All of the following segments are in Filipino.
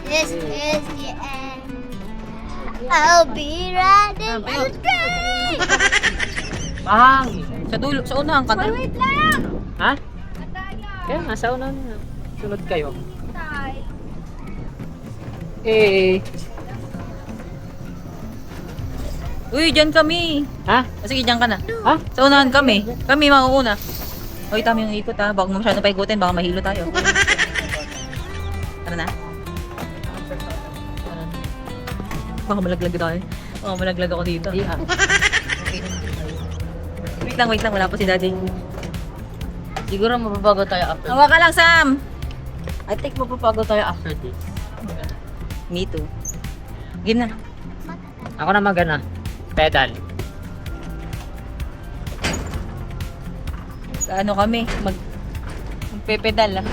This is the end. I'll be riding the train. Mahangin. Sa dulo, sa unahan ka na. Wait lang. Ha? Kaya nga, sa unahan na. Sunod kayo. Eh. Uy, dyan kami. Ha? Sige, dyan ka na. Ha? Sa unahan kami. Kami mauuna. Uy, tama yung ikot ha. Baka masyado paikutin, baka mahilo tayo. Tara na. Baka malaglag tayo. Baka malaglag ako dito. Di ha. Wait lang. Wala pa si daddy. Siguro mapapago tayo after. Hawa ka lang, Sam! I think mapapago tayo after this. Me too. Game na. Ako na magana. Pedal. Sa ano kami? Magpepedal ah.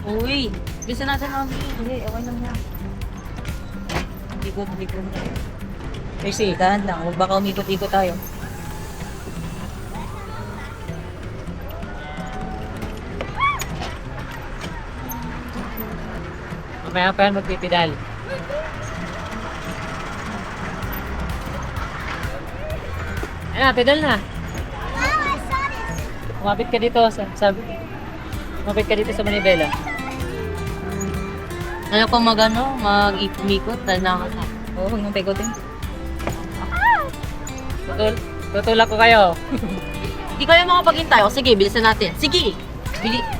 Uy! Bisa natin namin. Hindi, okay lang yan. Ikot. Casey. Dahan lang. Huwag baka umikot-ikot tayo. Mamaya pa yan magpipedal. Ayan na, pedal na. Kumapit ka dito kumapit ka dito sa manibela. Ano ko mag-ikot dahil nakakasama. Oo, huwag mong paikutin. Tutulak ko kayo. Hindi kayo makapaghintay. O sige, bilisan natin. Sige!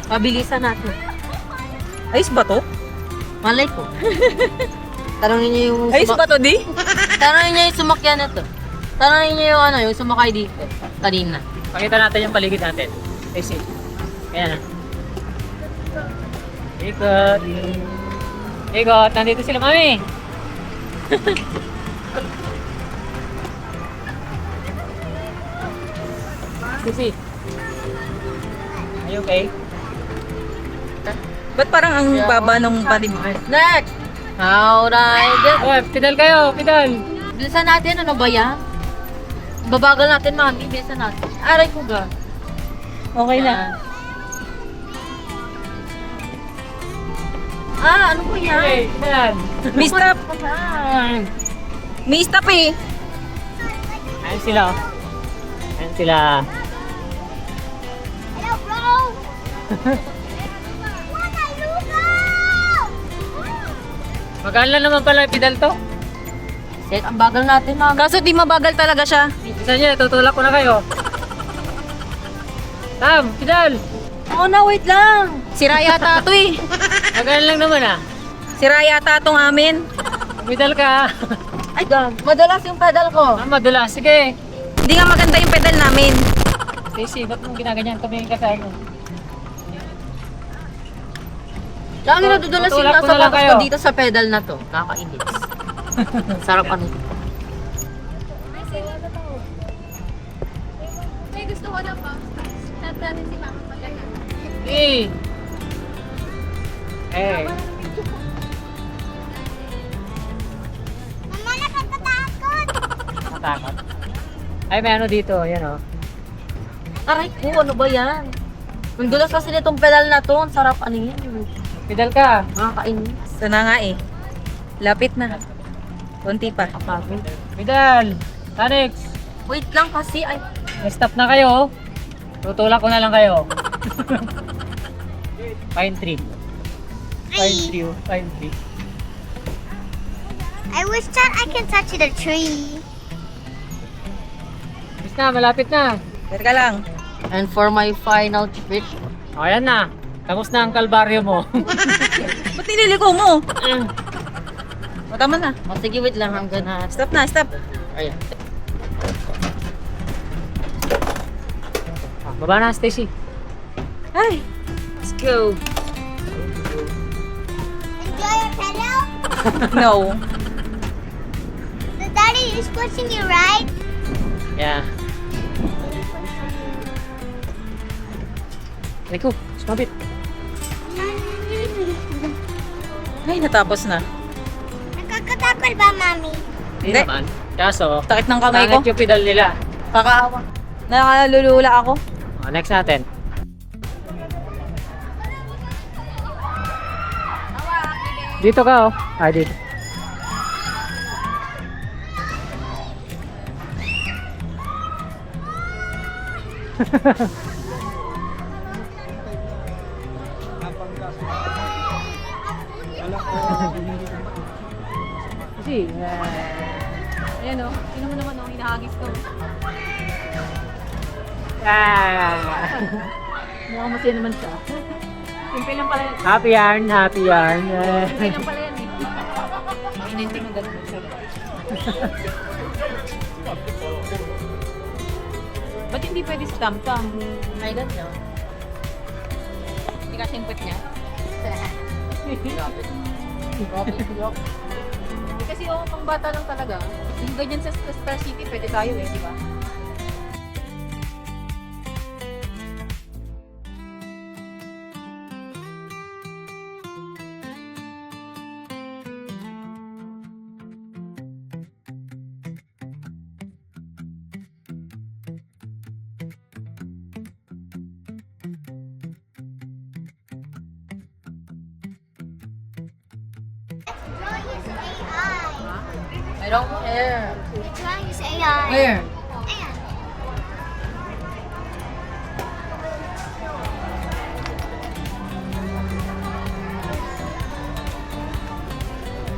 Pabilisan natin. Ayos ba to? Malay ko. Tanongin niyo yung... Ayos ba to, di? Tanongin niyo yung sumakyan na to. Tanongin niyo yung yung sumakay dito. Kanina. Pakita natin yung paligid natin. Casey. Ayan na. Ikot. Nandito sila, mami. Casey. Are you okay? Ba't parang ang baba nung body mo? Next! How I get... Oh, pedal kayo, pedal. Bilisan natin. Ano ba yan? Babagal natin, mami. Bilisan natin. Aray ko ga. Okay na. Ano ba yan? Okay, pedal. May stop! May stop eh! Ayan sila. Ayan sila. Hello, bro. Wala, lugaw. Magaan lang naman pala yung pedal to. Set, ang bagal natin, mami. Kaso di mabagal talaga siya. Isa niya, tutulak ko na kayo. Tam, pedal. Oo na, wait lang. Sira yata ito eh. Magaan lang naman ah. Sira yata itong amin. Pedal ka. Ay, gag. Madalas yung pedal ko. Madula. Sige. Hindi nga maganda yung pedal namin. Casey, ba't mong ginaganyan? Tumingin ka sa ano. Lagi nadudulas yung Tutulak ko nasa na lang batas kayo. ko dito sa pedal na to. Nakakainis. Sarap ano. May gusto ko na pa. Natin si Mama magana. Eh. Eh. Mama, nakatatakot. Matakot. Ay, may ano dito. Yan oh. Aray ko, ano ba yan? Ang dulas kasi nitong pedal na to. Ang sarap ano yan. Pedal ka. Nakakainis. Ito na nga eh. Lapit na. Kunti pa. Kapagod. Pedal. Tanix. Wait lang kasi. Ay, Stop na kayo. Tutulak ko na lang kayo. Pine tree. Pine tree. I wish that I can touch the tree. Bis na, malapit na. Teka lang. and for my final trip. O, ayan na. Tapos na ang kalbaryo mo. Ba't nililiko mo? O, tama na. O sige, wait lang hanggang na. Stop na, stop. Ayan. Baba na, Stacy. Ay, let's go. Enjoy your pillow? No. The daddy is pushing you, right? Yeah. Rico, sumabit. Ay, natapos na. Nakakatakot ba, Mami? Hindi Hindi. naman. Kaso, Sakit ng kamay ko. pangit yung pedal nila. Kakaawa. Nakalulula ako. O, next natin. Dito ka, oh. Ah, dito. Kasi, Ayan o. Sino mo naman o, hinahagis ko. Mukhang masaya naman siya. Simple lang pala yan. happy yarn, happy yarn. Simple lang pala yan eh. Ininting ang ganun siya. Ba't hindi pwede sa tam-tam? I don't know. Hindi kasi yung puwet niya. Kasi oo, pang bata lang talaga. Yung ganyan sa Star City, pwede tayo eh, di ba? I don't care. It's trying to say AI. Where?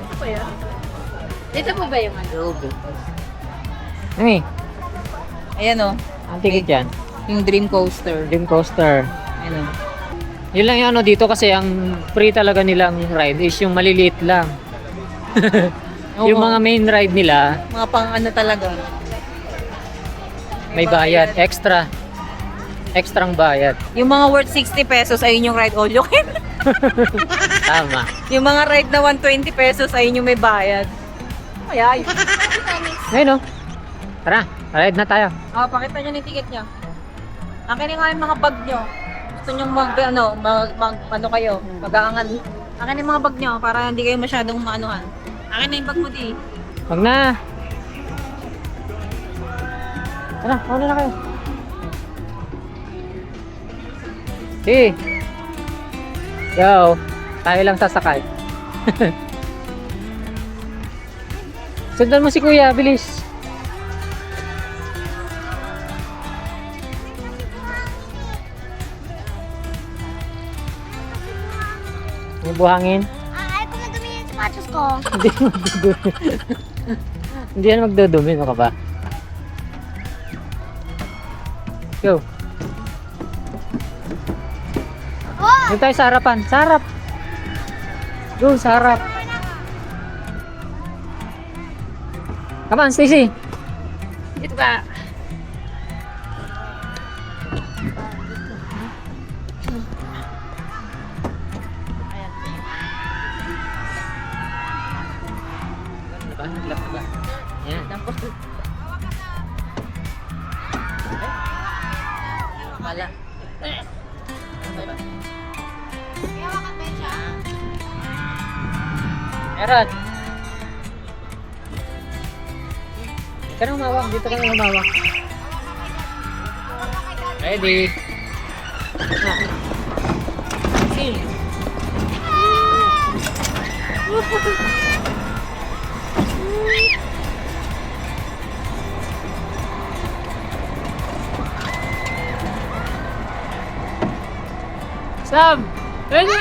Ito po yan? Dito po ba yung ano? Nami, Ayan o, ang ticket dyan. yung Dream Coaster. Dream Coaster. Ayan o. Yun lang yung ano dito kasi ang free talaga nilang ride is yung maliliit lang. Yung mga main ride nila, Mga pang ano talaga. may bayad. Extra. Extrang bayad. Yung mga worth 60 pesos, ayun yung ride all you can. Tama. Yung mga ride na 120 pesos, ayun yung may bayad. Kaya yun. Ngayon, oh. Tara, ride na tayo. Pakita nyo yung ticket nyo. Akin nga yung mga bag nyo. Gusto nyo ano kayo, mag-aangan. Akin yung mga bag nyo para hindi kayo masyadong maanuhan. Akin na yung bag mo di. Wag na. Tara, mauna na kayo. Hey. Yo, tayo lang sasakay. Sundan mo si Kuya, bilis. Yung buhangin. Ay, kung madumi yung sapatos ko. Hindi yan magdudumi. Hindi yan magdudumi, ano ka ba? Go. Oh! Doon tayo sa harapan. Sa harap. Go, sa harap. Come on, Stacy. Dito ka. Diba? Naglap na ba? Yan. Wala. Meron. Dito ka na umawak. Dito ka na umawak. Ready. Sige. Sam! Ready?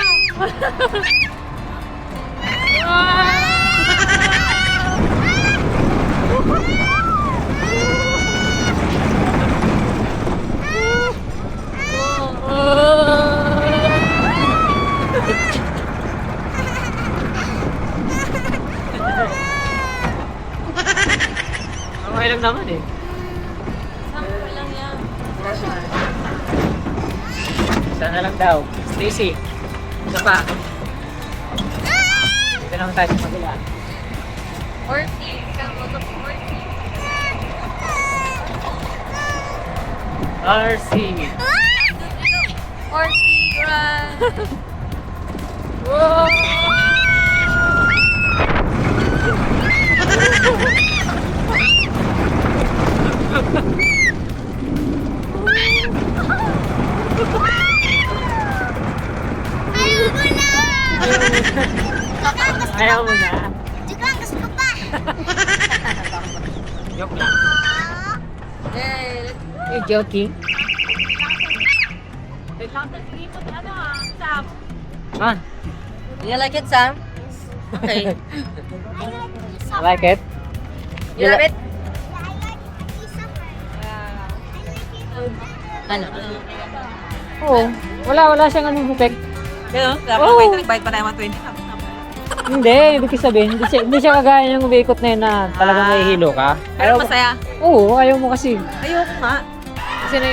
Okay lang naman eh. Sample lang yan. Sana lang daw. Stacy. Isa pa. Dito lang tayo sa kabila. 40. Ikaw mo to 40. RC. 40, run! Whoa! Ayoko na! Ayaw mo na. Joke lang, gusto ko pa. Joke lang. Eh, You're joking. wait lang, sige mo, Sam. Ah, You like it, Sam? Okay. I like it. You love it? Ano? Oo. Wala siyang anong effect. Pero, Oh. nagbayad pa na yung 20. Hindi, ibig sabihin, hindi siya kagaya ng umiikot na yun na talagang mahihilo ka. Pero masaya. Oo, ayaw mo kasi. Ayoko nga. Kasi na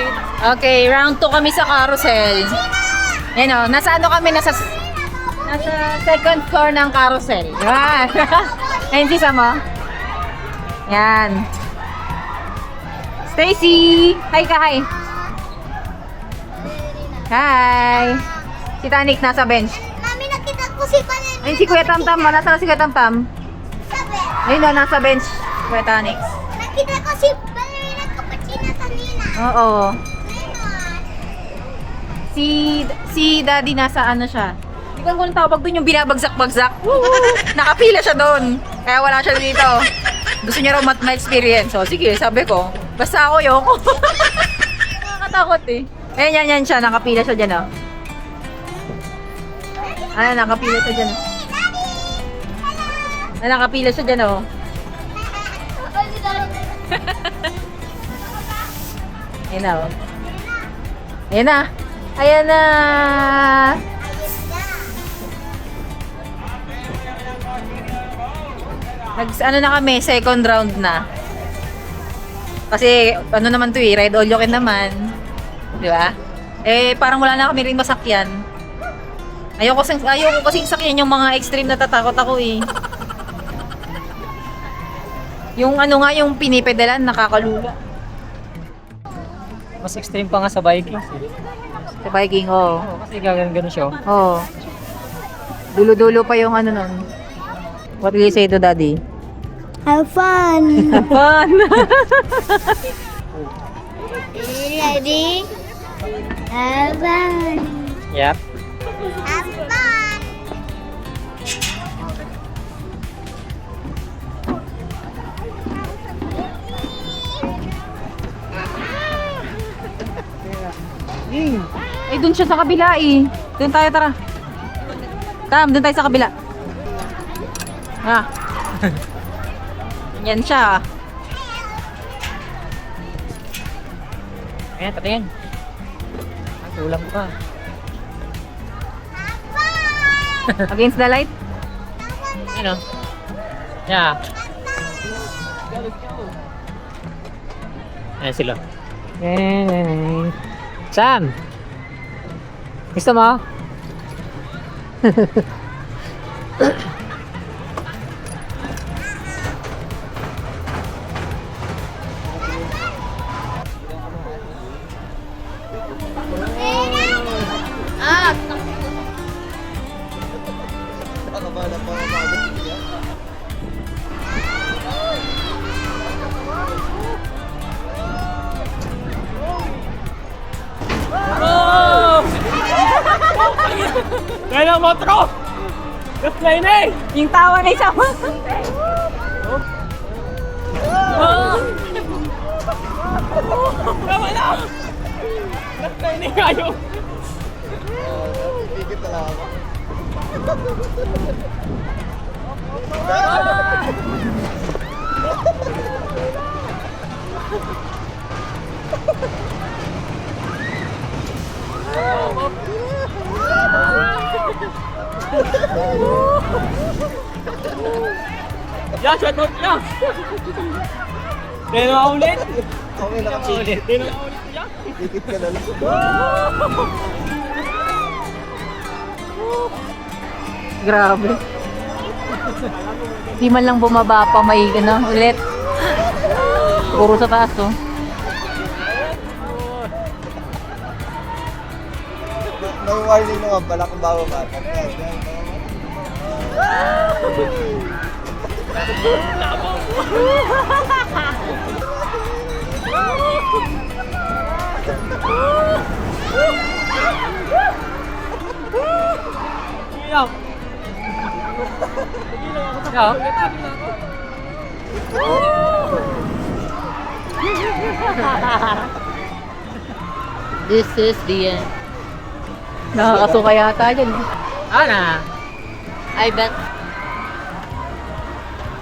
Okay, round 2 kami sa carousel. Yan o, nasa ano kami, nasa second floor ng carousel. Yan. Ayun si Samo. Yan. Stacy! Hi ka, hi. Hi. Si Tanik nasa bench. Mami, nakita ko si Panen. Ayun si Kuya Tamtam. Nasa na si Kuya Tamtam? Sabi, Ayun o, nasa bench. Kuya Tanik. nakita ko si Ballerina Cappuccino kanina. Oo. Ganon. Si Daddy nasa ano siya. Hindi ko kung tawag doon yung binabagsak-bagsak. Nakapila siya doon. Kaya wala siya dito. Gusto niya raw ma-experience. So, sige, sabi ko. Basta ako yoko. Nakakatakot eh. Yan siya. Nakapila siya dyan, oh. Ano, nakapila siya dyan. Nakapila siya dyan, oh. Ayan na, oh. Ayan na. Ayan na. Ano na kami, second round na. Kasi ano naman to eh, ride all you can naman. Di ba? Eh, parang wala na kami rin masakyan. Ayoko kasing sakyan yung mga extreme na tatakot ako eh. Yung ano nga, yung pinipedalan, nakakalula. mas extreme pa nga sa biking. Sa biking, oo. Oo, kasi gano'n siya. Oo. Dulo-dulo pa yung ano nun. What will you say to Daddy? Have fun. Fun! Ready? Have fun. Yep. Have fun. Eh, dun siya sa kabila eh. Dun tayo, tara. Tam, dun tayo sa kabila. Ah. Yan siya. Ayan, patingin. Ang tulang ka. Against the light. Ayan o. Yeah. Ayan sila. Sam! Gusto mo? Ah, Kaya mo tro! Gasplay na eh! Yung tawa na isama. Tama na! Gasplay na kayo! Ya, shot out na! Dino ulit! Okay, nakachikit. Dino ulit ya! Dikit ka na lang. Grabe. Di man lang bumaba pa may ano, ulit. Puro sa taas oh. May warning naman pala kung bababa ka. Iyak! Oo. This is the end. Nakakasuka yata yun. Ana. I bet.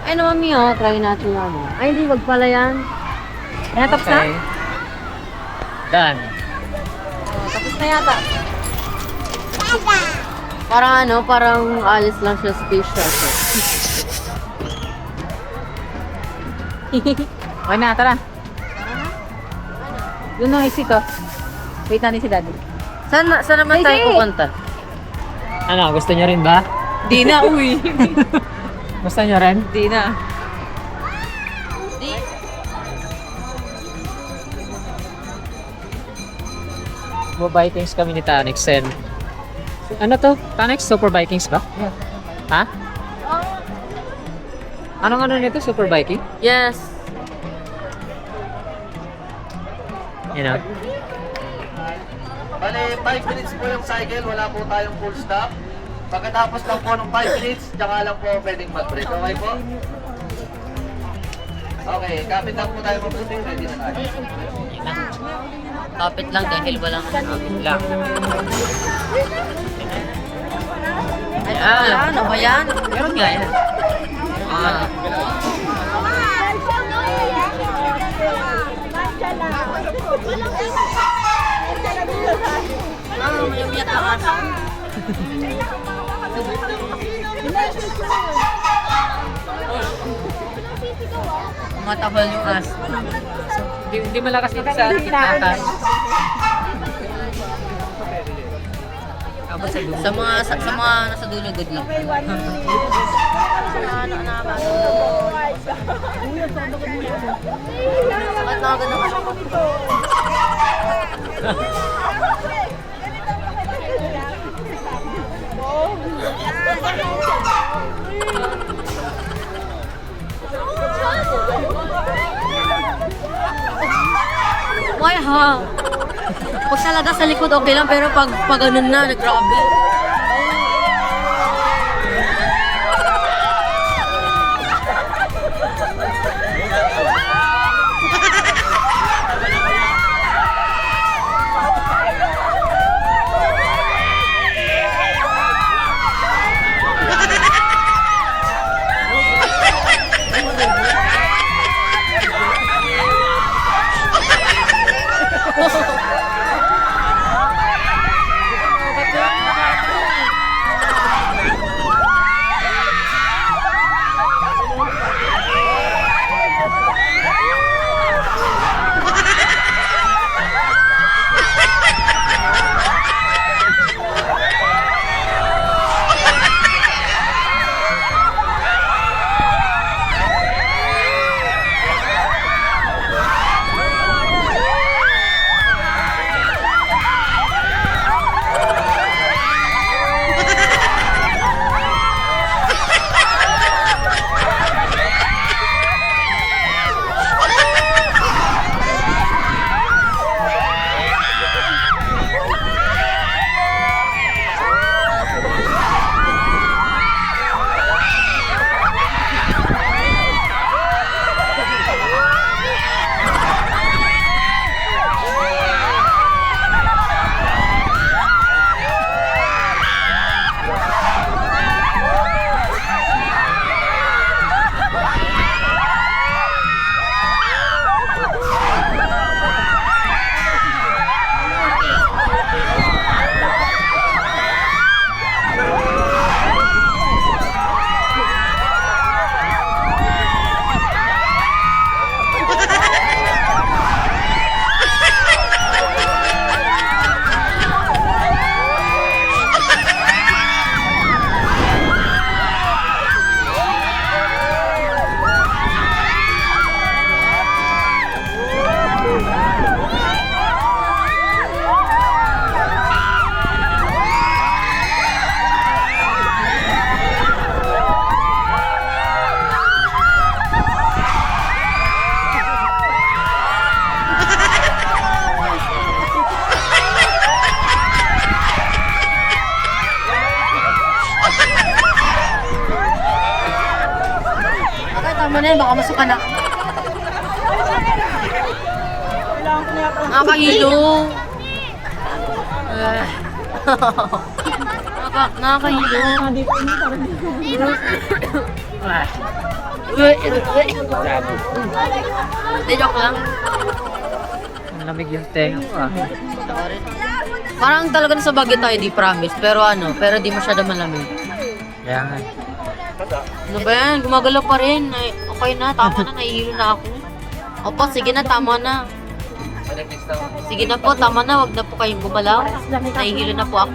Ay naman Mio, try natin na ano. Ay hindi, wag pala yan. Ayan, tapos na? Okay. Done. Oh, tapos na yata. Parang ano, parang alis lang siya space shuttle. Okay na, tara. Yun ang isi ko. Wait natin si daddy. Saan naman tayo pupunta? Ano, gusto niyo rin ba? Di na, uy. Gusto niyo rin? Di na. Vikings kami ni Tanix and ano to? Tanix? Super Vikings ba? Yeah. Ha? Anong ano nito? Super Viking? Yes. You know? Bale, 5 minutes po yung cycle, wala po tayong full stop. Pagkatapos lang po ng 5 minutes, tsaka lang po pwedeng mag-break. Okay po? Okay, kapit lang po tayo mabuti. Ready na tayo. Kapit lang dahil walang Lang. ano ba yan? Meron nga yan. Ah. May umiyak na aso. Tumatahol yung aso. Hindi malakas dito sa kitatan. Abot sa dulo. Sa mga nasa dulo, good luck. Sakit na agad naman. Why ha? Pag talaga sa likod okay lang, pero pag ganun na, grabe. mo na yan, baka masuka na. Nakakahilo. Nakakahilo. Hindi, joke lang. Ang lamig yung tenga ko ah. Parang talaga sa Baguio tayo, di promise. Pero pero di masyado malamig. Kaya nga. Ano ba yan? Gumagalaw pa rin. Ay, okay na, tama na, nahihilo na ako. Opo, sige na, tama na. Sige na po, tama na, wag na po kayong gumalaw. Nahihilo na po ako.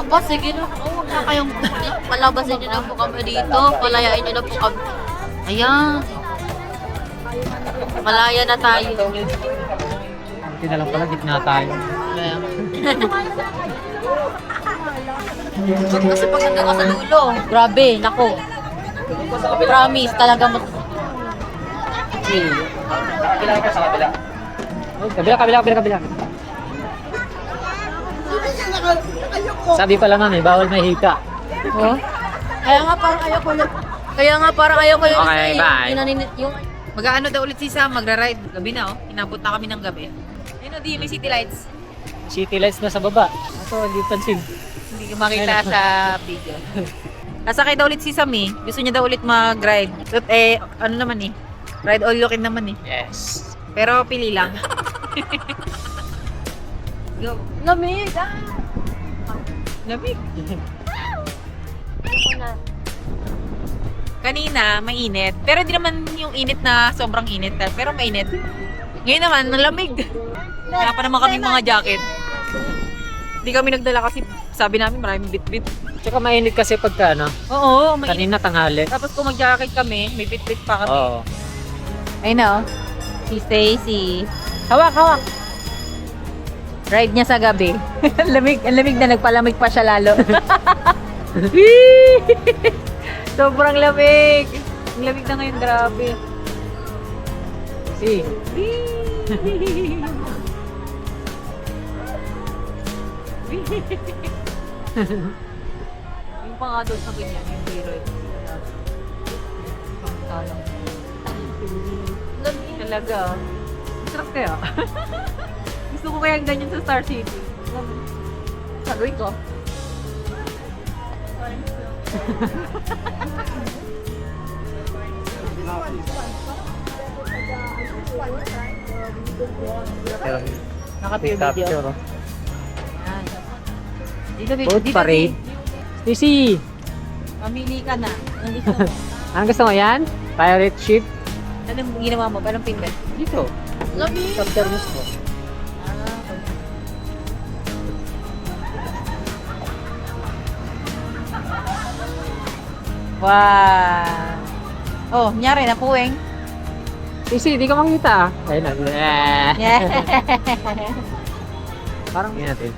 Opo, sige na. Huwag na kayong palabasin niyo na po kami dito. Palayain niyo na po kami. Ayan. Malaya na tayo. Hindi na lang pala, gitna tayo. Ayan. Kasi pag nandun ka sa dulo, grabe, nako. Promise, talaga mo. Kabila ka sa kabila. Kabila. Sabi pala mami, bawal may hika. Oh? Kaya nga parang ayoko yung... Okay, bye. Yung Mag-aano daw ulit si Sam, magra-ride. Gabi na, oh. Inabot na kami ng gabi. Ayun, oh, di, may city lights. City lights na sa baba. Ito, hindi pansin. Hindi ko makita sa video. Nasakay daw ulit si Sam, eh. Gusto niya daw ulit mag-ride. But, ano naman, eh. Ride all you can naman, eh. Yes. Pero, pili lang. Go. lamig, Lamig. Kanina, mainit. Pero di naman yung init na sobrang init. Pero mainit. Ngayon naman, malamig. Wala pa naman kaming mga jacket. Hindi kami nagdala kasi sabi namin maraming bit-bit. Tsaka mainit kasi pagka ano, Oo, mainit. kanina tanghali. Tapos kung mag-jacket kami, may bit-bit pa kami. Oo. Ayun na, oh. Si Stacy. Hawak. Ride niya sa gabi. Ang lamig na nagpalamig pa siya lalo. Sobrang lamig. Ang lamig na ngayon, grabe. Si. Yung pa nga doon sa ganyan, yung B-Roy. Lamig talaga. Masarap kaya. Gusto ko kaya ganyan sa Star City. Sabi ko. Naka-pure video. Capture. Yan. Dito, Boat parade. Stacy, Mamili ka na. Anong gusto mo? anong gusto mo yan? Pirate ship? Anong ginawa mo? Anong pindot? Dito. lamig. Capture mo. Wow! Oh, nyari na puweng. Stacy, di ka makita ah. Ayun na. Yeah. Parang yun natin.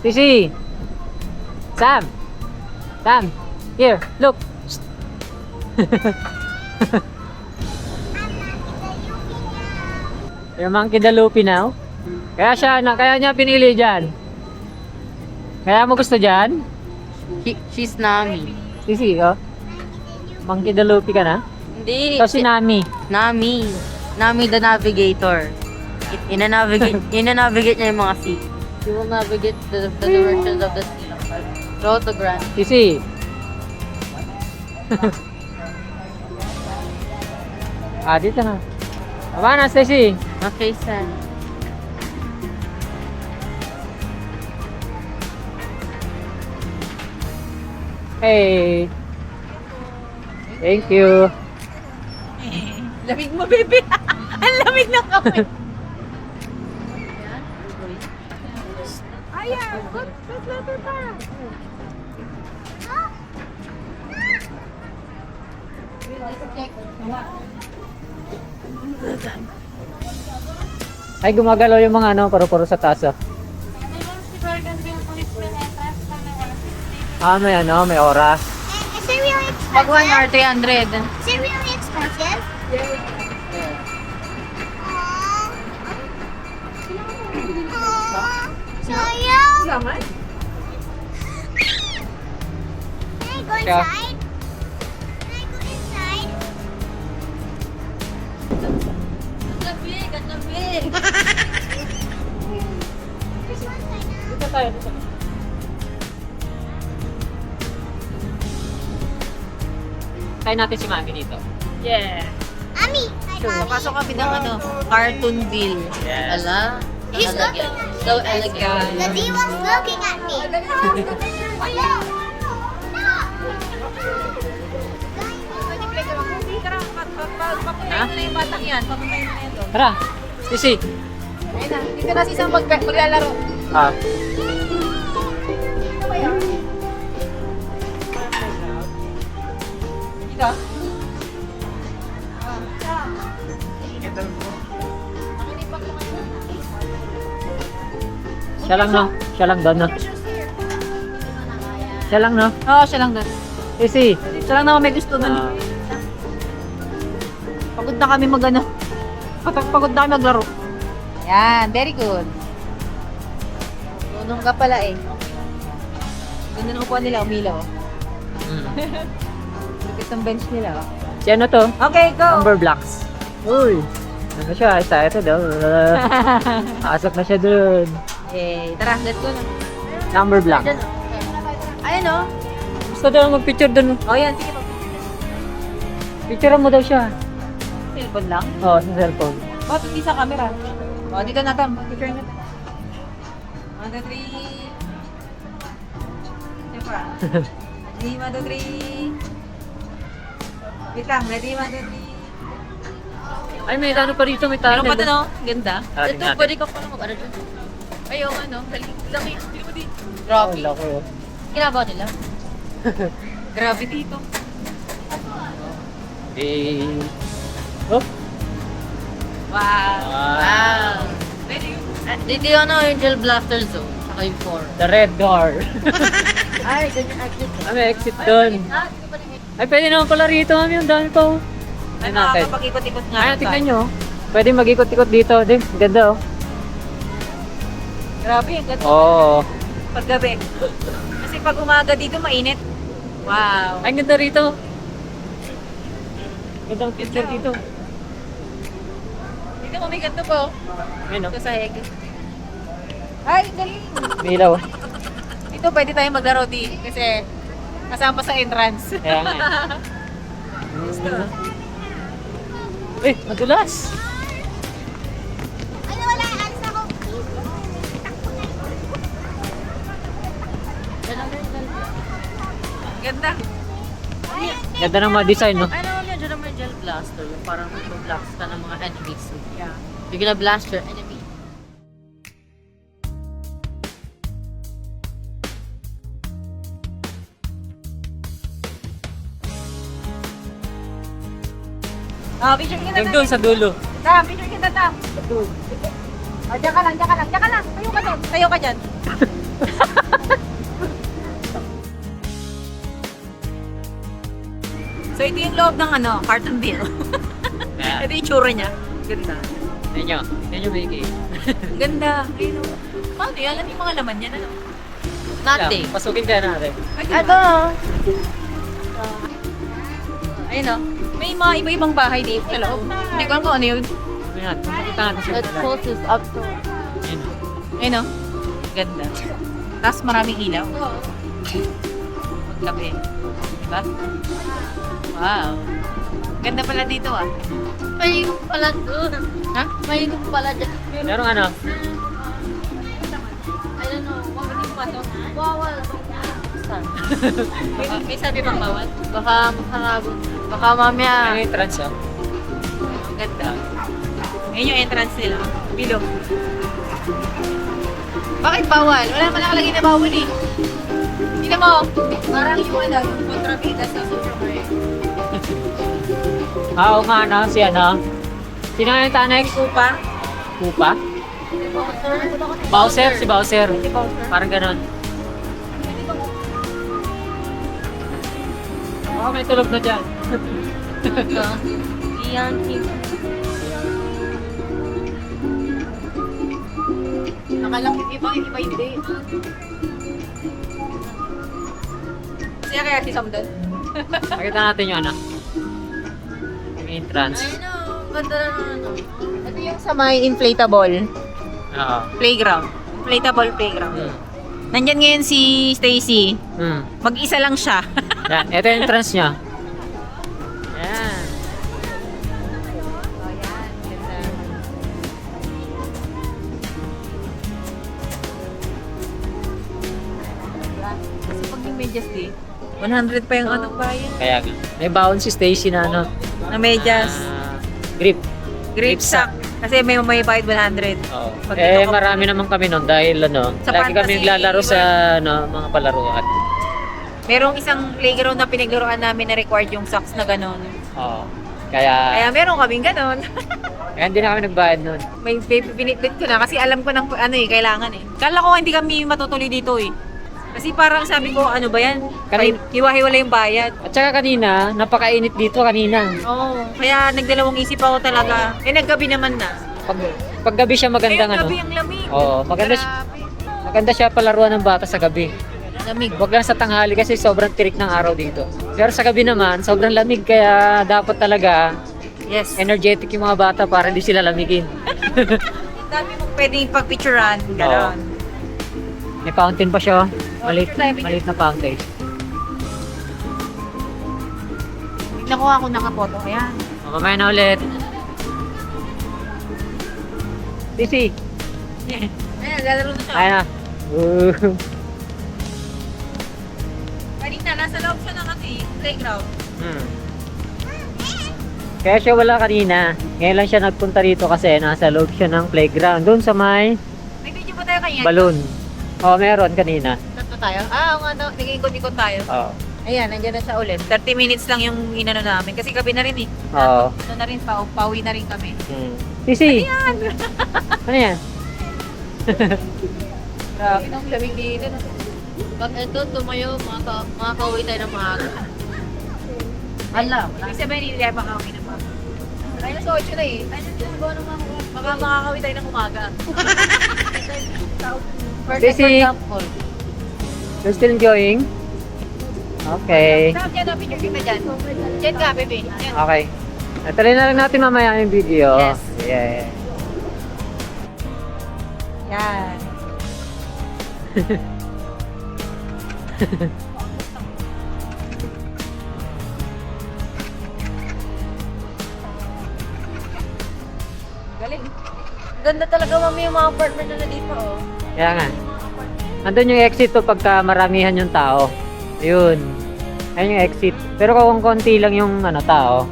Stacy! Sam! Here, look! Yung monkey the Luffy now. Kaya niya pinili dyan. Kaya mo gusto dyan? She's Nami. Sisi, oh. Monkey the Luffy ka na? Hindi. Ito si Nami. Nami. Nami the Navigator. Ina-navigate niya yung mga sea. She will navigate the directions of the sea. Throughout the grand. Sisi. Dito na. Aba na, Stacy. Okay, Sam. Hey. Thank you. Lamig mo, baby. Ang lamig na kami. Ayan. Good letter pa. Ay, gumagalaw yung mga ano, paro-paro sa taas. Oh. May ano, may oras. Kasi we are Pag 1 hour, 300. Is it really expensive? Sayang! Can I go Yeah. inside? Can I go inside? Dito tayo. Tayo natin si Mami dito. Yeah. Mommy! Hi, Mommy! Papasok kami ng Cartoonville. Yes. Ala. He's Elegant. looking. So elegant. The Diva's looking at me. Papuntahin mo na yung batang yan. Papuntahin mo na yan doon. Tara. Sisi. Ayun na. Dito na si Sam maglalaro. Ah. Dito. Siya lang no. Siya lang doon no. Siya lang no. Oo, siya lang doon. Sisi. Siya lang naman may gusto doon. Ah. Pagod na kami mag ano. Pagod na kami maglaro. Yan, very good. Tunong ka pala eh. Ganda ng upuan nila, umilaw. Mm. Lupit ng bench nila. Si ano to? Okay, go! Number blocks. Uy. Ano siya? Excited daw. Pasok na siya dun. Okay, tara, let's go na. Number block. Ayun o. Gusto daw mag-picture dun. Oh, yan, sige po. Picture mo daw siya. Cellphone lang? Oo, sa cellphone. Bakit hindi sa camera? O, dito na tam. Picture na. 1, 2, 3. Siyempre. Ready, 1, 2, 3. Wait lang, ready, 1, 2, 3. Ay, may ano pa rito, may tunnel. Meron pa doon, ganda. Ah, Ito, tingnan pwede natin. ka pala mag-ano dyan. Ayaw, ano, laki. Hindi mo di. Grabe. Laki oh. Ginagawa nila. Grabe dito. Oh. Wow. Wow. Pwede yun. Dito yung ano, yung gel blaster zone. Saka yung 4. The red door. Ay, ganyan exit. Ah, may exit doon. Ah, dito pa rin. Ay, pwede naman pala rito, mami. Ang dami pa oh. Ay, Ayun natin. makakapag-ikot-ikot nga. Ay, tingnan nyo. Pwede mag-ikot-ikot dito. Di, ganda oh. Grabe, ang ganda. Oo. Paggabi. Kasi pag umaga dito, mainit. Wow. Ay, ganda rito. Ganda ang picture dito. Dito mo may ganito po. Ayun oh. Ito sa heg. Ay, galing. May ilaw. Dito pwede tayo maglaro di. Kasi kasama sa entrance. Kaya nga. Eh, madulas. Ano, wala. Alis ako. Ganda. Ganda ng mga design, no? Ano naman yan, dyan naman yung gel blaster. Yung parang mag-blast ka ng mga enemies. Yeah. You're gonna blast your enemy. Oh, picture kita Hanggang doon sa dulo. Tam, picture kita, Tam. Oh, diyan ka lang, diyan ka lang, diyan ka lang. Tayo ka doon. Tayo ka dyan. So, ito yung loob ng ano, Cartonville. Ito yung tsura niya. Ganda. Tignan nyo. Tignan nyo, Mickey. Ang ganda. Ayun o. Paano yan? Ano yung mga laman niya? Ano? Nothing. Pasukin ka natin. Ito. Ayun o. May mga iba-ibang bahay dito sa loob. Hindi ko alam kung ano yun. Ayan, pakita natin siya. Let's focus up to. Ayan. Ayun o. Ganda. Tapos maraming ilaw. Paggabi. Diba? Wow. Ganda pala dito ah. May pala doon. Ha? May pala dyan. Merong ano? I don't know. Hindi pa to. Bawal. Saan? May sabi bang bawal? Baka mamaya. Ano yung trans, oh? Ang ganda. Ngayon yung entrance nila. Bilog. Bakit bawal? Wala naman nakalagay na bawal eh. Tingnan mo. Parang yung ano, yung kontrabida sa social media. Ah, oo nga, ano? Si ano? Sino nga yung tanay? Kupa. Kupa? Bowser? Si Bowser. Si Bowser. Parang ganon. Baka may tulog na dyan. Iyan, Akala ko iba hindi. Siya kaya si Sam doon? Nakita natin yung ano. Yung entrance. Ganda na ano. Ito yung sa may inflatable Oo. playground. Inflatable playground. Hmm. Nandyan ngayon si Stacy. Hmm. Mag-isa lang siya. Yan. Ito yung entrance niya. Yan. Kasi pag yung medyas di, 100 pa yung anong bayan. Kaya nga. May baon si Stacy na ano. Na medyas. Grip. Grape sack. Kasi may bayad 100. Oo. Pag Eh, ito- marami naman kami nun dahil ano, Sa lagi kami fantasy, naglalaro sa ano, mga palaruan. Merong isang playground na pinaglaruan namin na required yung socks na gano'n. Oo. Kaya Kaya meron kaming gano'n. hindi na kami nagbayad nun. May pinitbit ko na kasi alam ko ng ano eh, kailangan eh. Kala ko hindi kami matutuloy dito eh. Kasi parang sabi ko, ano ba yan? Hiwa-hiwala yung bayad. At saka kanina, napakainit dito kanina. Oo. Kaya nagdalawang isip ako talaga. Eh, naggabi naman na. Pag gabi siya magandang Ngayong ano. gabi ang lamig. Oo, maganda maganda siya palaruan ng bata sa gabi. Lamig. Wag lang sa tanghali kasi sobrang tirik ng araw dito. Pero sa gabi naman, sobrang lamig kaya dapat talaga Yes. energetic yung mga bata para hindi sila lamigin. Ang dami mong pwedeng pag-picturean. Ganon. May fountain pa siya. Maliit, picture tayo, maliit na fountain. Nakuha ako nakapoto. Ayan. Mamaya na ulit. Sisi. Ayan, lalaro na siya. Ayan na. Kanina, nasa loob siya ng ano eh, playground. Hmm. Kaya siya wala kanina. Ngayon lang siya nagpunta dito kasi nasa loob siya ng playground. Doon sa may May video ba tayo kanya? balloon. Oo, meron kanina. Tatlo tayo? Ah, oo nga, no, nag-ikot-ikot tayo. Oo. Ayan, nandiyan na siya ulit. 30 minutes lang yung inano namin. Kasi gabi na rin eh. Oo. Ano na rin, pauwi na rin kami. Hmm. Sisi. Ano yan? Grabe, nang lamig dito. Pag ito tumayo, makakauwi tayo ng maaga. Alam. Ibig sabihin, hindi tayo makakawin na pa. Ay, nasa 8 na eh. Ay, baka makakawin tayo ng umaga. Perfect Sisi. for example. You're still enjoying? Okay. Saan dyan na picture kita dyan? Dyan ka, bebe. Yan. Okay. Tuloy na lang natin mamaya yung video. Yes. Yeah. Yan. Galing. Ganda talaga mami yung mga apartment na dito. Oh. Kaya nga. Andun yung exit to pagka maramihan yung tao. Yun. Ayun yung exit. Pero kung konti lang yung ano tao,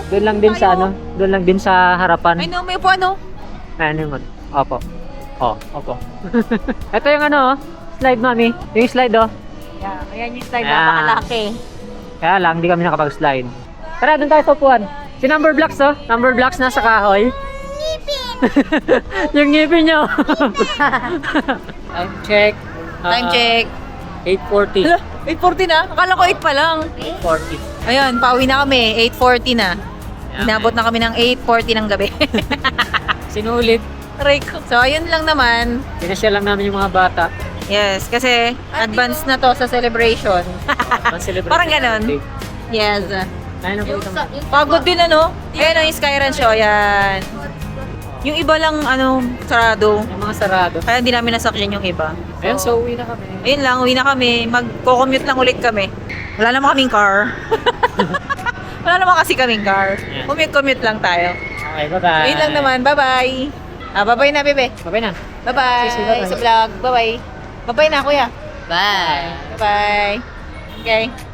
doon lang din sa ano, doon lang din sa Ay, harapan. no, may po ano? Ano yun? Opo. Oh, opo. Ito yung ano, oh, slide mami. Yung slide oh. Yeah, ayan yung slide, Ayan. napakalaki. Kaya lang, hindi kami nakapag-slide. Tara, doon tayo sa upuan. Si Number Blocks oh. Number Blocks nasa kahoy. Yung ngipin nyo. Time check. Time check. 8:40. Hala, 8:40 na? Akala ko 8 pa lang. 8:40. Ayun, pauwi na kami. 8:40 na. Inabot na kami ng 8:40 ng gabi. Sinulit. Aray ko. So, ayun lang naman. Pinasya lang namin yung mga bata. Yes, kasi advance na to sa celebration. Pan-celebrate Parang ganon. natin. Yes. Ayun na po ito. Pagod din ano? Ayan ang Skyran show. Ayan. Yung iba lang, ano, sarado. Yung mga sarado. Kaya hindi namin nasakyan yung iba. Ayun, so uwi na kami. Ayun lang, uwi na kami. Magko-commute lang ulit kami. Wala naman kaming car. Wala naman kasi kaming car. Yeah. Commute lang tayo. Okay, bye-bye. Ayun lang naman. Bye-bye. Bye-bye na, bebe. Bye-bye na. Bye-bye. Sisi, bye-bye. Sa vlog. Bye-bye. Bye-bye na, kuya. Bye! Bye-bye. Okay.